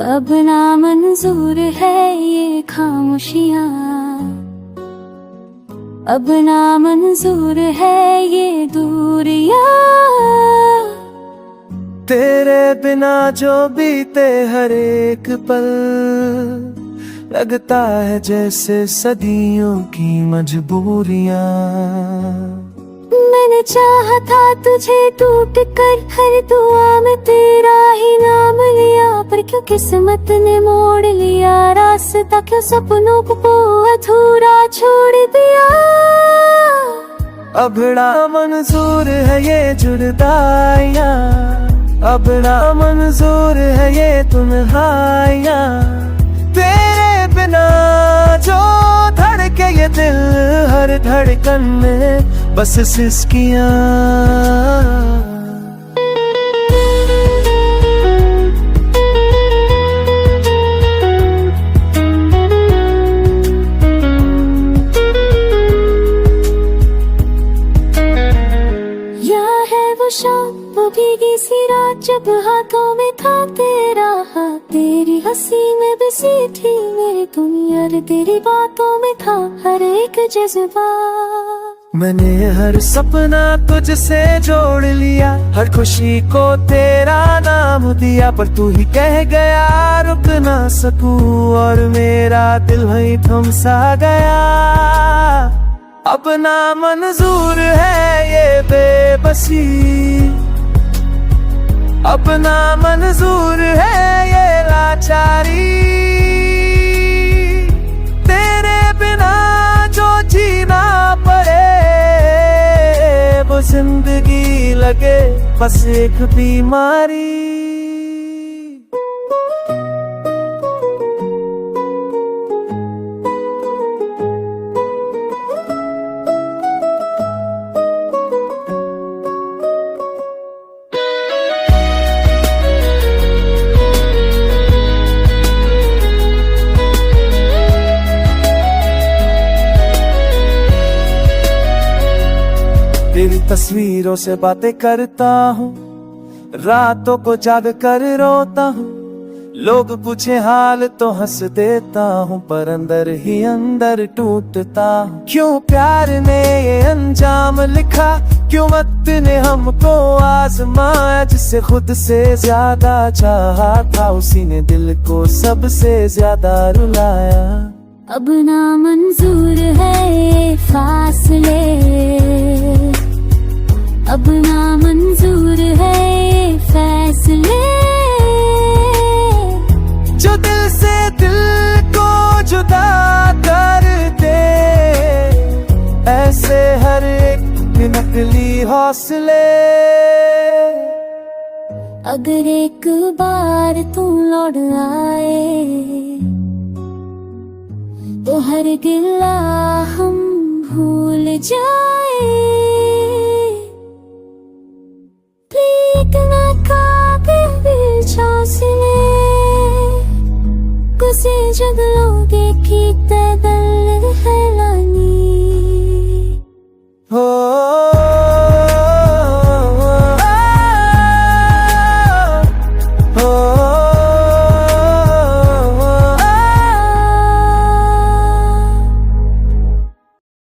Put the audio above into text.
अब ना मंजूर है ये खामोशियाँ, अब ना मंजूर है ये दूरियाँ। तेरे बिना जो बीते हर एक पल, लगता है जैसे सदियों की मजबूरियाँ। मैंने चाहा था तुझे टूट कर, हर दुआ में तेरा ही नाम लिया, पर क्यों किस्मत ने मोड़ लिया रास्ता, क्यों सपनों को अधूरा छोड़ दिया। अब ना मंजूर है ये जुदाइयाँ, अब ना मंजूर है ये तन्हाइयाँ। तेरे बिना जो धड़के ये दिल, हर धड़कन में बस सिसकियाँ। शाम वो भीगी सी रात, जब हाथों में था तेरा हाथ, तेरी हंसी में बसी थी मेरी दुनिया, तेरी बातों में था हर एक जज्बा। मैंने हर सपना तुझसे जोड़ लिया, हर खुशी को तेरा नाम दिया, पर तू ही कह गया रुक ना सकूं, और मेरा दिल वहीं थम सा गया। अब ना मंजूर है ये बेबसी, अब ना मंजूर है ये लाचारी। तेरे बिना जो जीना पड़े, वो जिंदगी लगे बस एक बीमारी। तेरी तस्वीरों से बातें करता हूँ, रातों को जाग कर रोता हूँ, लोग पूछे हाल तो हंस देता हूँ, पर अंदर ही अंदर टूटता हूँ। क्यों प्यार ने ये अंजाम लिखा, क्यों वक्त ने हमको आजमाया, जिसे खुद से ज्यादा चाहा था उसी ने दिल को सबसे ज्यादा रुलाया। अब ना मंजूर है ये फासले, अब ना मंजूर है ये फैसले, जो दिल से दिल को जुदा कर दे, ऐसे हर एक नकली हौसले। अगर एक बार तू लौट आए, तो हर गिला हम भूल जाए।